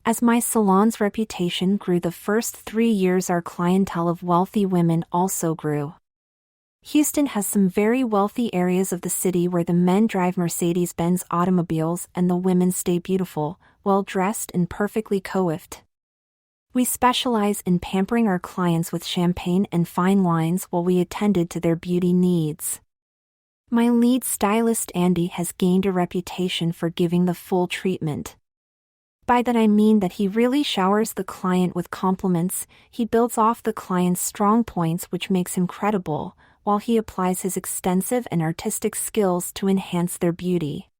As my salon's reputation grew the first 3 years, our clientele of wealthy women also grew. Houston has some very wealthy areas of the city where the men drive Mercedes-Benz automobiles and the women stay beautiful, well-dressed and perfectly coiffed. We specialize in pampering our clients with champagne and fine wines while we attended to their beauty needs. My lead stylist Andy has gained a reputation for giving the full treatment. By that I mean that he really showers the client with compliments, he builds off the client's strong points, which makes him credible, while he applies his extensive and artistic skills to enhance their beauty.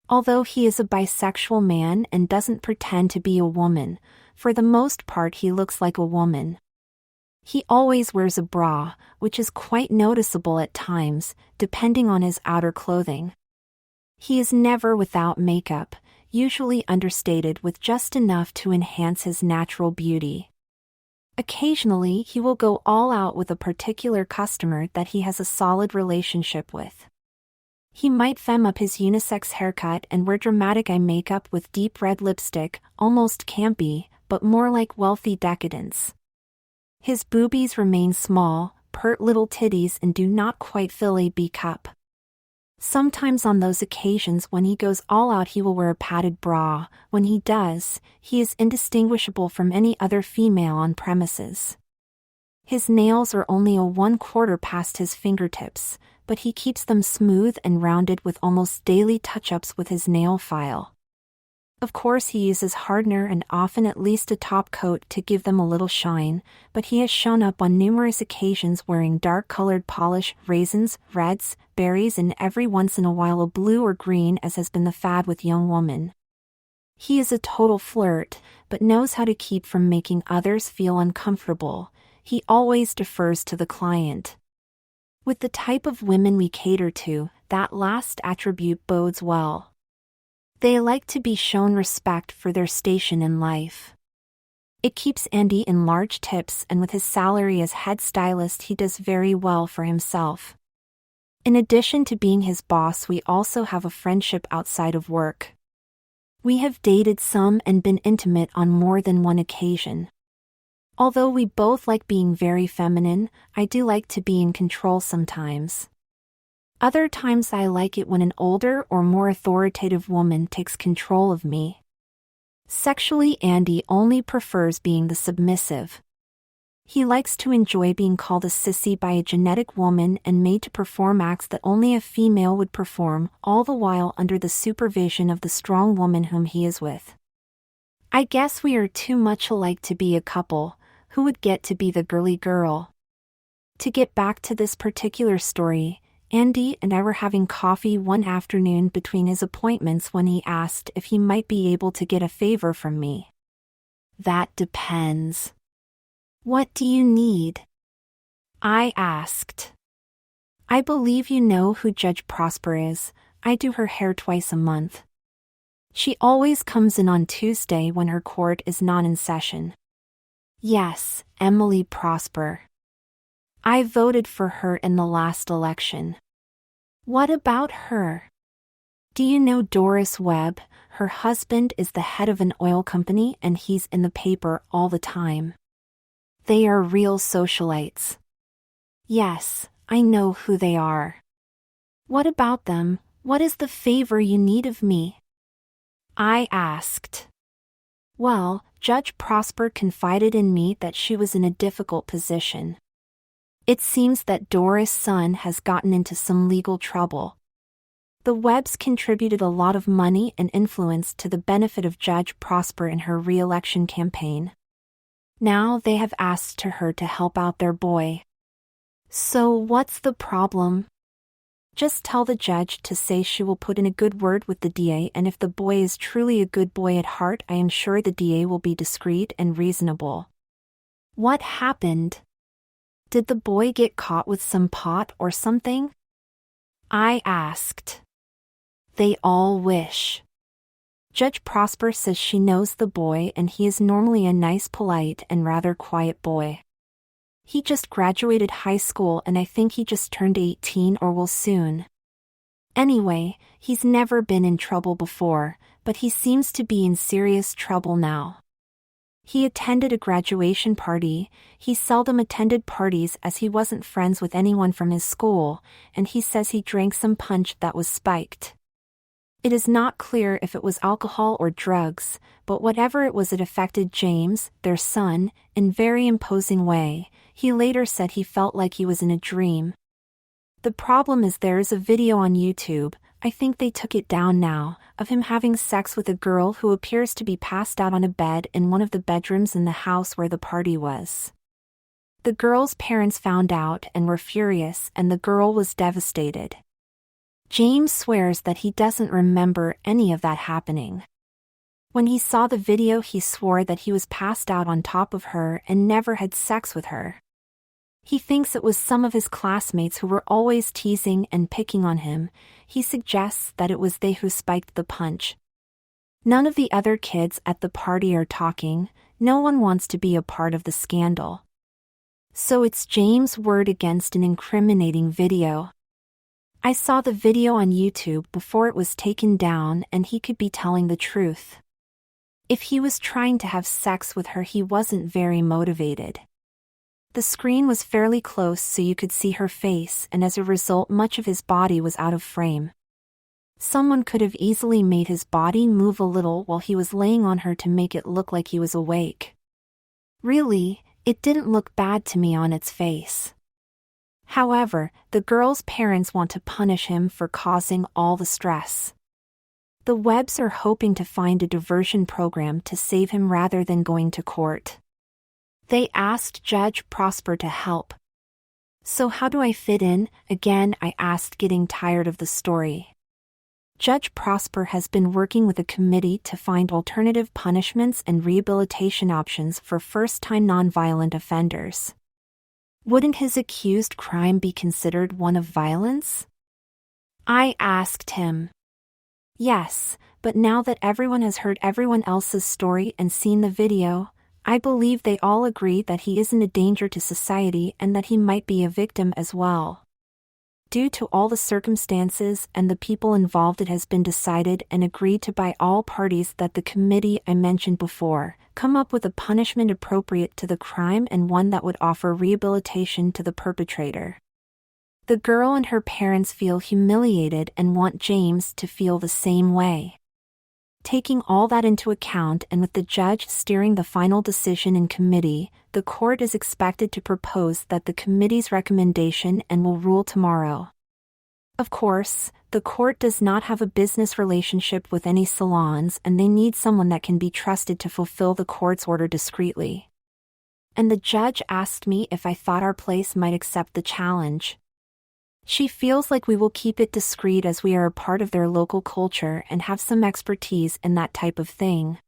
Although he is a bisexual man and doesn't pretend to be a woman, for the most part he looks like a woman. He always wears a bra, which is quite noticeable at times, depending on his outer clothing. He is never without makeup, usually understated with just enough to enhance his natural beauty. Occasionally he will go all out with a particular customer that he has a solid relationship with. He might femme up his unisex haircut and wear dramatic eye makeup with deep red lipstick, almost campy, but more like wealthy decadence. His boobies remain small, pert little titties, and do not quite fill a B cup. Sometimes on those occasions when he goes all out he will wear a padded bra. When he does, he is indistinguishable from any other female on premises. His nails are only a 1/4 past his fingertips, but he keeps them smooth and rounded with almost daily touch-ups with his nail file. Of course he uses hardener and often at least a top coat to give them a little shine, but he has shown up on numerous occasions wearing dark-colored polish, raisins, reds, berries, and every once in a while a blue or green, as has been the fad with young women. He is a total flirt, but knows how to keep from making others feel uncomfortable. He always defers to the client. With the type of women we cater to, that last attribute bodes well. They like to be shown respect for their station in life. It keeps Andy in large tips, and with his salary as head stylist he does very well for himself. In addition to being his boss, we also have a friendship outside of work. We have dated some and been intimate on more than one occasion. Although we both like being very feminine, I do like to be in control sometimes. Other times I like it when an older or more authoritative woman takes control of me. Sexually, Andy only prefers being the submissive. He likes to enjoy being called a sissy by a genetic woman and made to perform acts that only a female would perform, all the while under the supervision of the strong woman whom he is with. I guess we are too much alike to be a couple. Who would get to be the girly girl? To get back to this particular story, Andy and I were having coffee one afternoon between his appointments when he asked if he might be able to get a favor from me. That depends. What do you need? I asked. I believe you know who Judge Prosper is. I do her hair twice a month. She always comes in on Tuesday when her court is not in session. Yes, Emily Prosper. I voted for her in the last election. What about her? Do you know Doris Webb? Her husband is the head of an oil company and he's in the paper all the time. They are real socialites. Yes, I know who they are. What about them? What is the favor you need of me? I asked. Well, Judge Prosper confided in me that she was in a difficult position. It seems that Doris' son has gotten into some legal trouble. The Webbs contributed a lot of money and influence to the benefit of Judge Prosper in her re-election campaign. Now they have asked her to help out their boy. So what's the problem? Just tell the judge to say she will put in a good word with the DA, and if the boy is truly a good boy at heart, I am sure the DA will be discreet and reasonable. What happened? Did the boy get caught with some pot or something? I asked. They all wish. Judge Prosper says she knows the boy and he is normally a nice, polite, and rather quiet boy. He just graduated high school and I think he just turned 18 or will soon. Anyway, he's never been in trouble before, but he seems to be in serious trouble now. He attended a graduation party. He seldom attended parties as he wasn't friends with anyone from his school, and he says he drank some punch that was spiked. It is not clear if it was alcohol or drugs, but whatever it was, it affected James, their son, in very imposing way. He later said he felt like he was in a dream. The problem is there is a video on YouTube, I think they took it down now, of him having sex with a girl who appears to be passed out on a bed in one of the bedrooms in the house where the party was. The girl's parents found out and were furious, and the girl was devastated. James swears that he doesn't remember any of that happening. When he saw the video, he swore that he was passed out on top of her and never had sex with her. He thinks it was some of his classmates who were always teasing and picking on him. He suggests that it was they who spiked the punch. None of the other kids at the party are talking. No one wants to be a part of the scandal. So it's James' word against an incriminating video. I saw the video on YouTube before it was taken down, and he could be telling the truth. If he was trying to have sex with her, he wasn't very motivated. The screen was fairly close so you could see her face, and as a result much of his body was out of frame. Someone could have easily made his body move a little while he was laying on her to make it look like he was awake. Really, it didn't look bad to me on its face. However, the girl's parents want to punish him for causing all the stress. The Webbs are hoping to find a diversion program to save him rather than going to court. They asked Judge Prosper to help. So how do I fit in? Again, I asked, getting tired of the story. Judge Prosper has been working with a committee to find alternative punishments and rehabilitation options for first-time nonviolent offenders. Wouldn't his accused crime be considered one of violence? I asked him. Yes, but now that everyone has heard everyone else's story and seen the video, I believe they all agree that he isn't a danger to society and that he might be a victim as well. Due to all the circumstances and the people involved, it has been decided and agreed to by all parties that the committee I mentioned before come up with a punishment appropriate to the crime and one that would offer rehabilitation to the perpetrator. The girl and her parents feel humiliated and want James to feel the same way. Taking all that into account, and with the judge steering the final decision in committee, the court is expected to propose that the committee's recommendation and will rule tomorrow. Of course, the court does not have a business relationship with any salons, and they need someone that can be trusted to fulfill the court's order discreetly. And the judge asked me if I thought our place might accept the challenge. She feels like we will keep it discreet as we are a part of their local culture and have some expertise in that type of thing.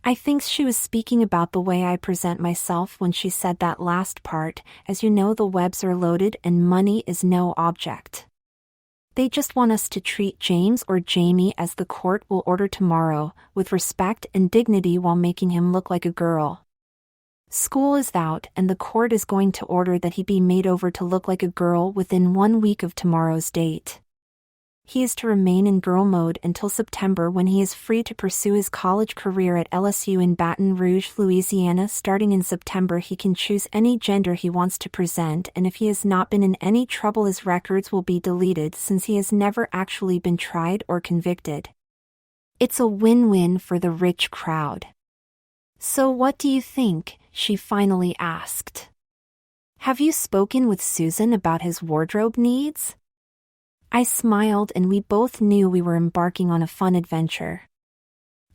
I think she was speaking about the way I present myself when she said that last part. As you know, the Webbs are loaded and money is no object. They just want us to treat James or Jamie as the court will order tomorrow, with respect and dignity while making him look like a girl. School is out and the court is going to order that he be made over to look like a girl within 1 week of tomorrow's date. He is to remain in girl mode until September, when he is free to pursue his college career at LSU in Baton Rouge, Louisiana. Starting in September, he can choose any gender he wants to present, and if he has not been in any trouble, his records will be deleted since he has never actually been tried or convicted. It's a win-win for the rich crowd. So what do you think? She finally asked. Have you spoken with Susan about his wardrobe needs? I smiled, and we both knew we were embarking on a fun adventure.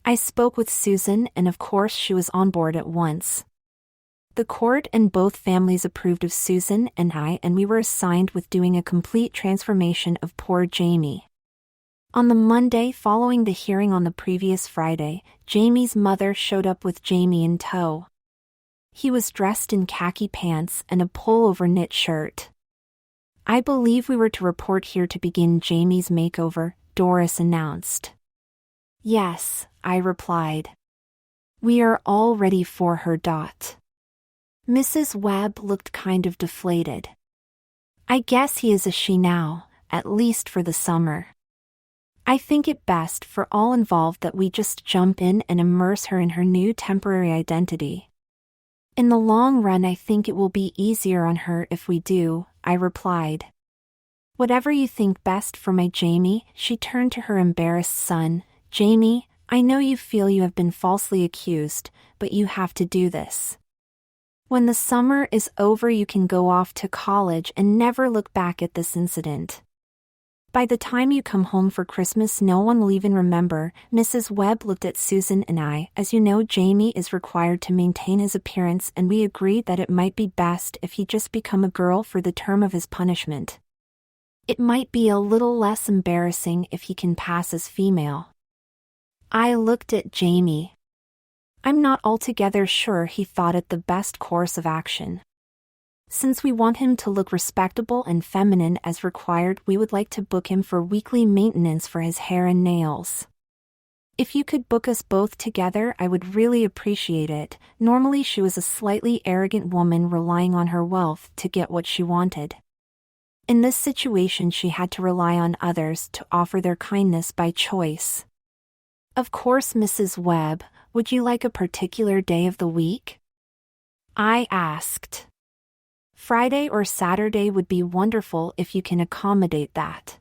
I spoke with Susan, and of course she was on board at once. The court and both families approved of Susan and I, and we were assigned with doing a complete transformation of poor Jamie. On the Monday following the hearing on the previous Friday, Jamie's mother showed up with Jamie in tow. He was dressed in khaki pants and a pullover knit shirt. I believe we were to report here to begin Jamie's makeover, Doris announced. Yes, I replied. We are all ready for her. Mrs. Webb looked kind of deflated. I guess he is a she now, at least for the summer. I think it best for all involved that we just jump in and immerse her in her new temporary identity. In the long run, I think it will be easier on her if we do, I replied. Whatever you think best for my Jamie, she turned to her embarrassed son. Jamie, I know you feel you have been falsely accused, but you have to do this. When the summer is over, you can go off to college and never look back at this incident. By the time you come home for Christmas, no one will even remember. Mrs. Webb looked at Susan and I. As you know, Jamie is required to maintain his appearance, and we agreed that it might be best if he just become a girl for the term of his punishment. It might be a little less embarrassing if he can pass as female. I looked at Jamie. I'm not altogether sure he thought it the best course of action. Since we want him to look respectable and feminine as required, we would like to book him for weekly maintenance for his hair and nails. If you could book us both together, I would really appreciate it. Normally she was a slightly arrogant woman relying on her wealth to get what she wanted. In this situation, she had to rely on others to offer their kindness by choice. Of course, Mrs. Webb, would you like a particular day of the week? I asked. Friday or Saturday would be wonderful if you can accommodate that.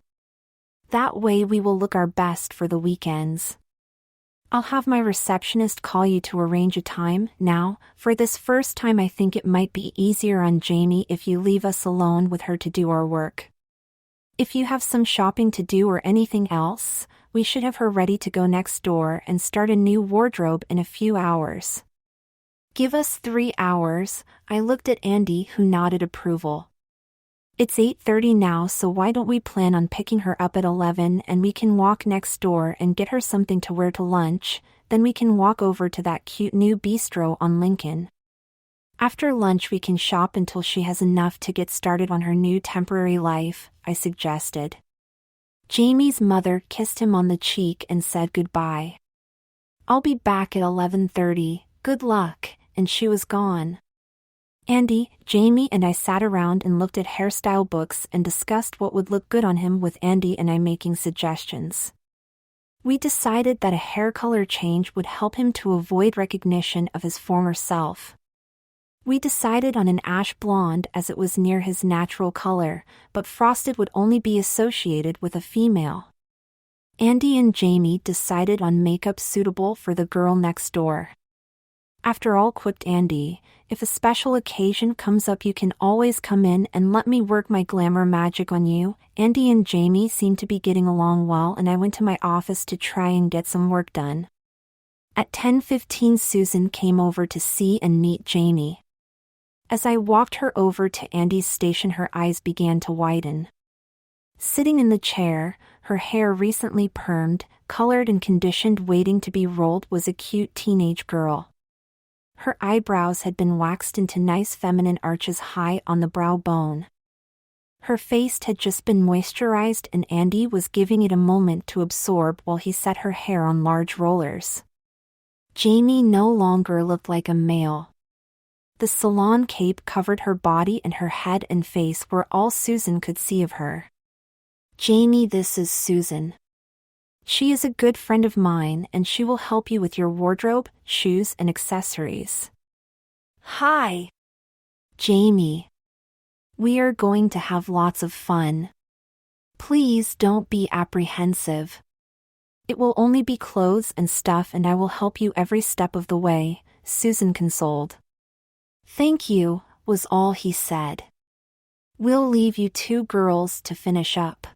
That way we will look our best for the weekends. I'll have my receptionist call you to arrange a time. Now, for this first time, I think it might be easier on Jamie if you leave us alone with her to do our work. If you have some shopping to do or anything else, we should have her ready to go next door and start a new wardrobe in a few hours. Give us 3 hours, I looked at Andy, who nodded approval. It's 8:30 now, so why don't we plan on picking her up at 11 and we can walk next door and get her something to wear to lunch, then we can walk over to that cute new bistro on Lincoln. After lunch we can shop until she has enough to get started on her new temporary life, I suggested. Jamie's mother kissed him on the cheek and said goodbye. I'll be back at 11:30, good luck, and she was gone. Andy, Jamie and I sat around and looked at hairstyle books and discussed what would look good on him, with Andy and I making suggestions. We decided that a hair color change would help him to avoid recognition of his former self. We decided on an ash blonde as it was near his natural color, but frosted would only be associated with a female. Andy and Jamie decided on makeup suitable for the girl next door. After all, quipped Andy, if a special occasion comes up you can always come in and let me work my glamour magic on you. Andy and Jamie seemed to be getting along well, and I went to my office to try and get some work done. At 10:15 Susan came over to see and meet Jamie. As I walked her over to Andy's station, her eyes began to widen. Sitting in the chair, her hair recently permed, colored and conditioned, waiting to be rolled, was a cute teenage girl. Her eyebrows had been waxed into nice feminine arches high on the brow bone. Her face had just been moisturized, and Andy was giving it a moment to absorb while he set her hair on large rollers. Jamie no longer looked like a male. The salon cape covered her body, and her head and face were all Susan could see of her. Jamie, this is Susan. She is a good friend of mine, and she will help you with your wardrobe, shoes, and accessories. Hi, Jamie. We are going to have lots of fun. Please don't be apprehensive. It will only be clothes and stuff, and I will help you every step of the way, Susan consoled. Thank you, was all he said. We'll leave you 2 girls to finish up.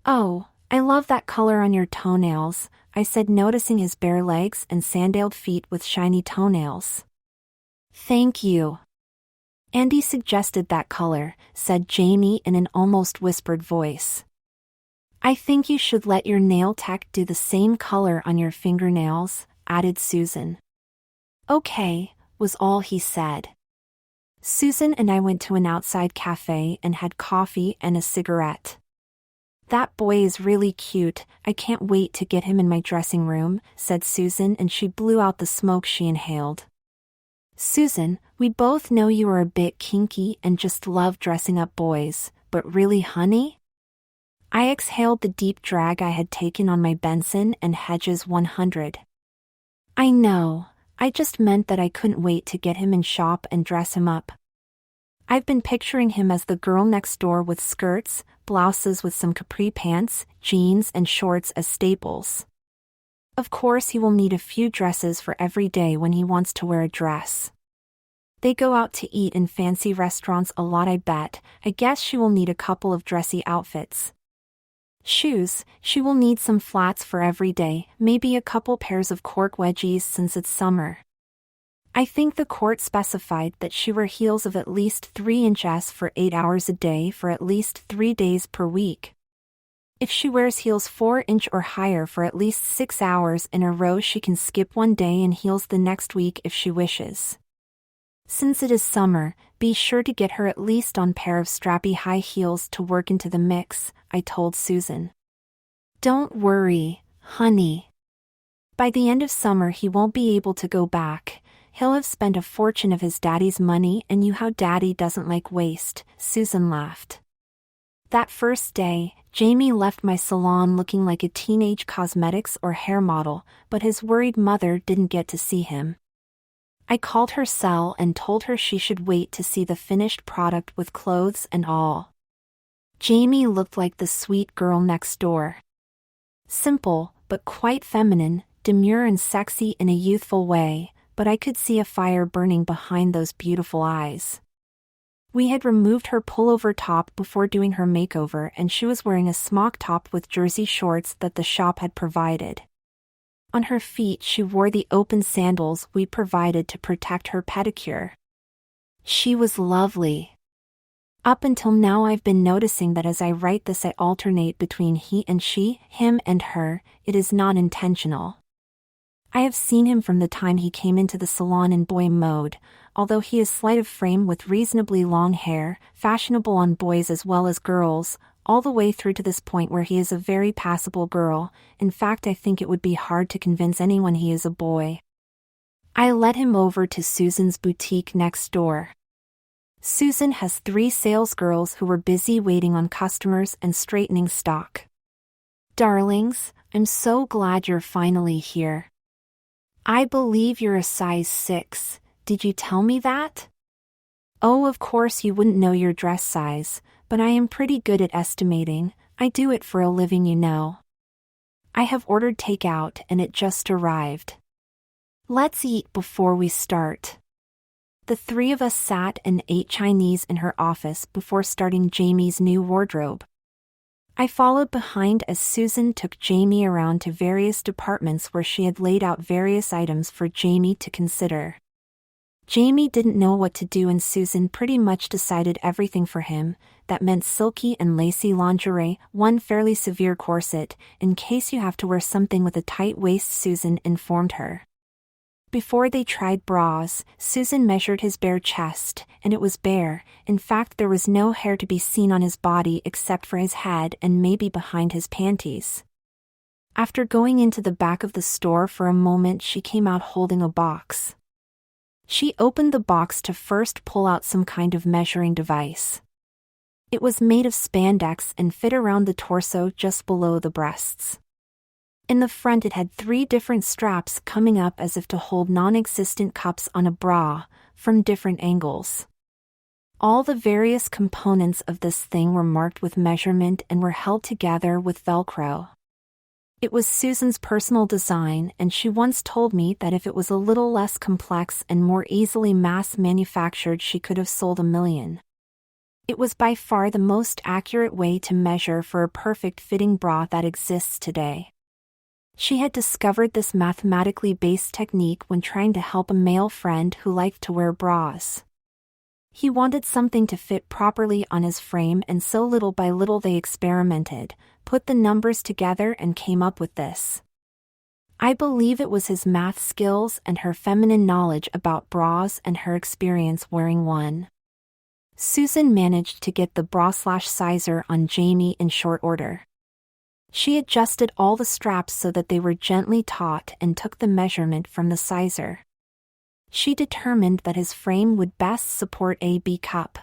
Oh, I love that color on your toenails, I said, noticing his bare legs and sandaled feet with shiny toenails. Thank you. Andy suggested that color, said Jamie in an almost whispered voice. I think you should let your nail tech do the same color on your fingernails, added Susan. Okay, was all he said. Susan and I went to an outside cafe and had coffee and a cigarette. That boy is really cute, I can't wait to get him in my dressing room, said Susan, and she blew out the smoke she inhaled. Susan, we both know you are a bit kinky and just love dressing up boys, but really, honey? I exhaled the deep drag I had taken on my Benson and Hedges 100. I know, I just meant that I couldn't wait to get him in shop and dress him up. I've been picturing him as the girl next door with skirts, blouses with some capri pants, jeans and shorts as staples. Of course he will need a few dresses for every day when he wants to wear a dress. They go out to eat in fancy restaurants a lot, I bet. I guess she will need a couple of dressy outfits. Shoes, she will need some flats for every day, maybe a couple pairs of cork wedgies since it's summer. I think the court specified that she wear heels of at least 3 inches for 8 hours a day for at least 3 days per week. If she wears heels 4-inch or higher for at least 6 hours in a row, she can skip one day and heels the next week if she wishes. Since it is summer, be sure to get her at least on pair of strappy high heels to work into the mix, I told Susan. Don't worry, honey. By the end of summer he won't be able to go back. He'll have spent a fortune of his daddy's money, and you how daddy doesn't like waste, Susan laughed. That first day, Jamie left my salon looking like a teenage cosmetics or hair model, but his worried mother didn't get to see him. I called her cell and told her she should wait to see the finished product with clothes and all. Jamie looked like the sweet girl next door. Simple, but quite feminine, demure and sexy in a youthful way, but I could see a fire burning behind those beautiful eyes. We had removed her pullover top before doing her makeover, and she was wearing a smock top with jersey shorts that the shop had provided. On her feet she wore the open sandals we provided to protect her pedicure. She was lovely. Up until now I've been noticing that as I write this I alternate between he and she, him and her. It is not intentional. I have seen him from the time he came into the salon in boy mode, although he is slight of frame with reasonably long hair, fashionable on boys as well as girls, all the way through to this point where he is a very passable girl. In fact, I think it would be hard to convince anyone he is a boy. I led him over to Susan's boutique next door. Susan has 3 sales girls who were busy waiting on customers and straightening stock. Darlings, I'm so glad you're finally here. I believe you're a size 6, did you tell me that? Oh, of course you wouldn't know your dress size, but I am pretty good at estimating. I do it for a living, you know. I have ordered takeout and it just arrived. Let's eat before we start. The 3 of us sat and ate Chinese in her office before starting Jamie's new wardrobe. I followed behind as Susan took Jamie around to various departments where she had laid out various items for Jamie to consider. Jamie didn't know what to do and Susan pretty much decided everything for him. That meant silky and lacy lingerie, one fairly severe corset, in case you have to wear something with a tight waist, Susan informed her. Before they tried bras, Susan measured his bare chest, and it was bare. In fact, there was no hair to be seen on his body except for his head and maybe behind his panties. After going into the back of the store for a moment, she came out holding a box. She opened the box to first pull out some kind of measuring device. It was made of spandex and fit around the torso just below the breasts. In the front it had 3 different straps coming up as if to hold non-existent cups on a bra, from different angles. All the various components of this thing were marked with measurement and were held together with Velcro. It was Susan's personal design, and she once told me that if it was a little less complex and more easily mass-manufactured she could have sold 1 million. It was by far the most accurate way to measure for a perfect-fitting bra that exists today. She had discovered this mathematically based technique when trying to help a male friend who liked to wear bras. He wanted something to fit properly on his frame, and so little by little they experimented, put the numbers together and came up with this. I believe it was his math skills and her feminine knowledge about bras and her experience wearing one. Susan managed to get the bra/sizer on Jamie in short order. She adjusted all the straps so that they were gently taut and took the measurement from the sizer. She determined that his frame would best support a B cup.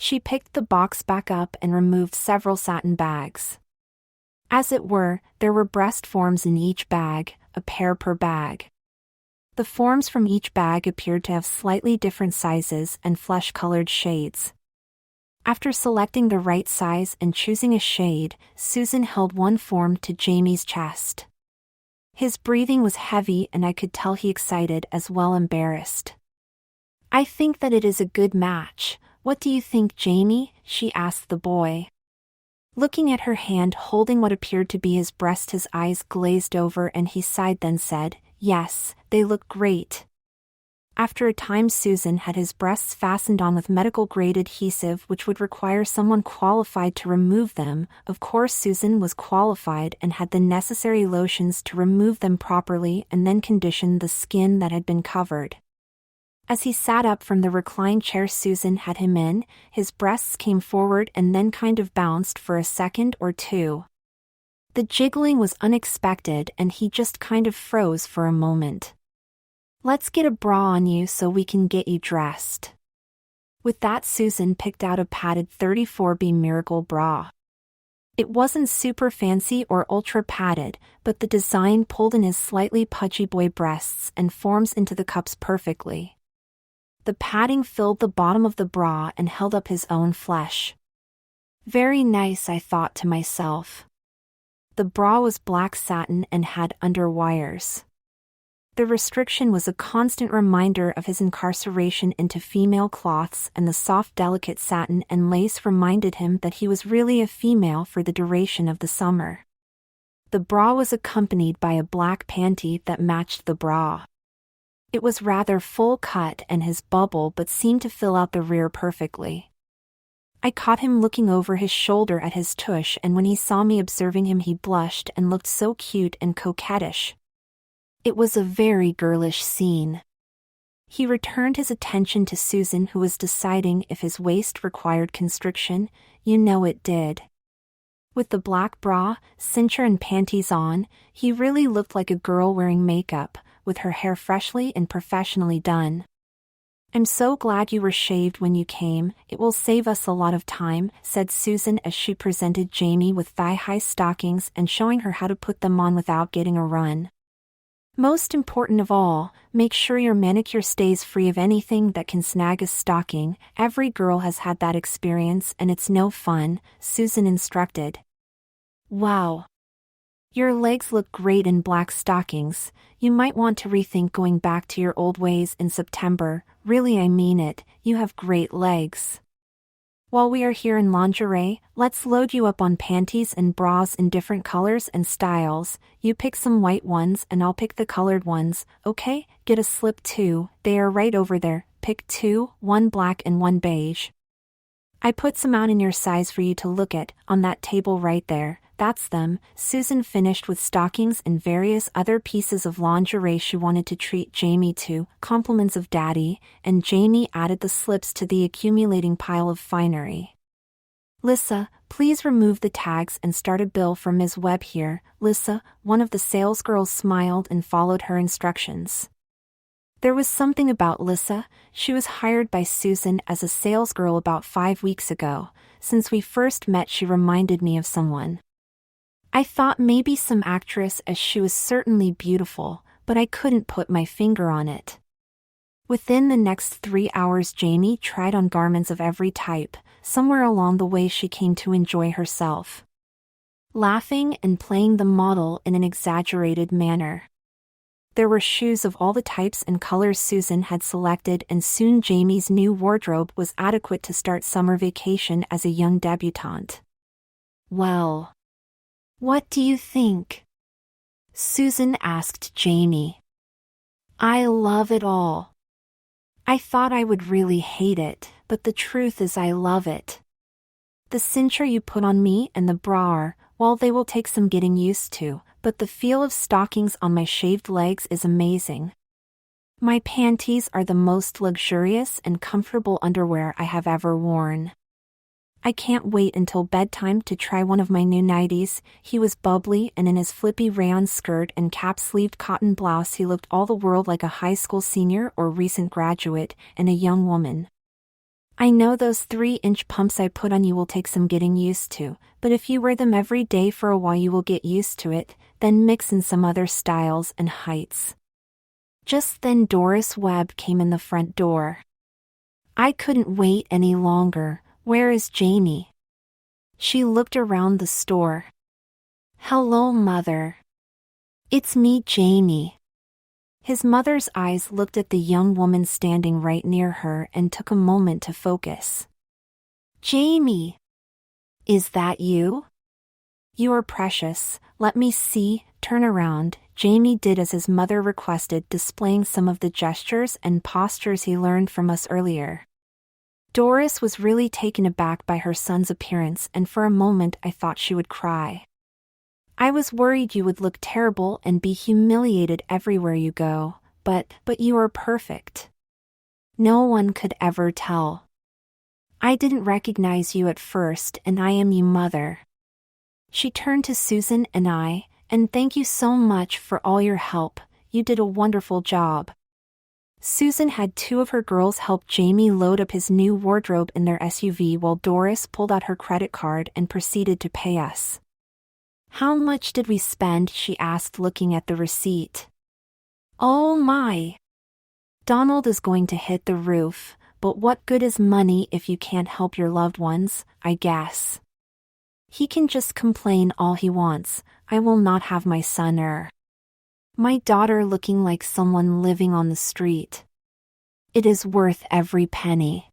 She picked the box back up and removed several satin bags. As it were, there were breast forms in each bag, a pair per bag. The forms from each bag appeared to have slightly different sizes and flesh-colored shades. After selecting the right size and choosing a shade, Susan held one form to Jamie's chest. His breathing was heavy and I could tell he excited as well embarrassed. "I think that it is a good match. What do you think, Jamie?" she asked the boy. Looking at her hand holding what appeared to be his breast, his eyes glazed over and he sighed, then said, "Yes, they look great." After a time Susan had his breasts fastened on with medical-grade adhesive which would require someone qualified to remove them. Of course Susan was qualified and had the necessary lotions to remove them properly and then condition the skin that had been covered. As he sat up from the reclined chair Susan had him in, his breasts came forward and then kind of bounced for a second or two. The jiggling was unexpected and he just kind of froze for a moment. "Let's get a bra on you so we can get you dressed." With that Susan picked out a padded 34B Miracle bra. It wasn't super fancy or ultra padded, but the design pulled in his slightly pudgy boy breasts and forms into the cups perfectly. The padding filled the bottom of the bra and held up his own flesh. Very nice, I thought to myself. The bra was black satin and had underwires. The restriction was a constant reminder of his incarceration into female cloths, and the soft delicate satin and lace reminded him that he was really a female for the duration of the summer. The bra was accompanied by a black panty that matched the bra. It was rather full cut and his bubble but seemed to fill out the rear perfectly. I caught him looking over his shoulder at his tush, and when he saw me observing him he blushed and looked so cute and coquettish. It was a very girlish scene. He returned his attention to Susan, who was deciding if his waist required constriction. You know it did. With the black bra, cincher and panties on, he really looked like a girl wearing makeup, with her hair freshly and professionally done. "I'm so glad you were shaved when you came, it will save us a lot of time," said Susan as she presented Jamie with thigh-high stockings and showing her how to put them on without getting a run. "Most important of all, make sure your manicure stays free of anything that can snag a stocking. Every girl has had that experience and it's no fun," Susan instructed. "Wow. Your legs look great in black stockings. You might want to rethink going back to your old ways in September. Really, I mean it, you have great legs. While we are here in lingerie, let's load you up on panties and bras in different colors and styles. You pick some white ones and I'll pick the colored ones, okay? Get a slip too, they are right over there. Pick two, one black and one beige. I put some out in your size for you to look at, on that table right there. That's them." Susan finished with stockings and various other pieces of lingerie she wanted to treat Jamie to, compliments of daddy, and Jamie added the slips to the accumulating pile of finery. "Lissa, please remove the tags and start a bill for Ms. Webb here." Lissa, one of the salesgirls, smiled and followed her instructions. There was something about Lissa. She was hired by Susan as a salesgirl about 5 weeks ago. Since we first met she reminded me of someone. I thought maybe some actress, as she was certainly beautiful, but I couldn't put my finger on it. Within the next 3 hours Jamie tried on garments of every type. Somewhere along the way she came to enjoy herself, laughing and playing the model in an exaggerated manner. There were shoes of all the types and colors Susan had selected, and soon Jamie's new wardrobe was adequate to start summer vacation as a young debutante. "Well, what do you think?" Susan asked Jamie. "I love it all. I thought I would really hate it, but the truth is I love it. The cincher you put on me and the bra, well, they will take some getting used to, but the feel of stockings on my shaved legs is amazing. My panties are the most luxurious and comfortable underwear I have ever worn. I can't wait until bedtime to try one of my new nighties." He was bubbly, and in his flippy rayon skirt and cap-sleeved cotton blouse he looked all the world like a high school senior or recent graduate, and a young woman. I know those 3-inch pumps I put on you will take some getting used to, but if you wear them every day for a while you will get used to it, then mix in some other styles and heights. Just then Doris Webb came in the front door. I couldn't wait any longer. Where is Jamie? She looked around the store. Hello, Mother. It's me, Jamie. His mother's eyes looked at the young woman standing right near her and took a moment to focus. Jamie! Is that you? You are precious. Let me see. Turn around. Jamie did as his mother requested, displaying some of the gestures and postures he learned from us earlier. Doris was really taken aback by her son's appearance, and for a moment I thought she would cry. I was worried you would look terrible and be humiliated everywhere you go, but you are perfect. No one could ever tell. I didn't recognize you at first, and I am your mother. She turned to Susan and I, and thank you so much for all your help. You did a wonderful job. Susan had 2 of her girls help Jamie load up his new wardrobe in their SUV while Doris pulled out her credit card and proceeded to pay us. How much did we spend? She asked, looking at the receipt. Oh my! Donald is going to hit the roof, but what good is money if you can't help your loved ones, I guess. He can just complain all he wants. I will not have my son or my daughter looking like someone living on the street. It is worth every penny.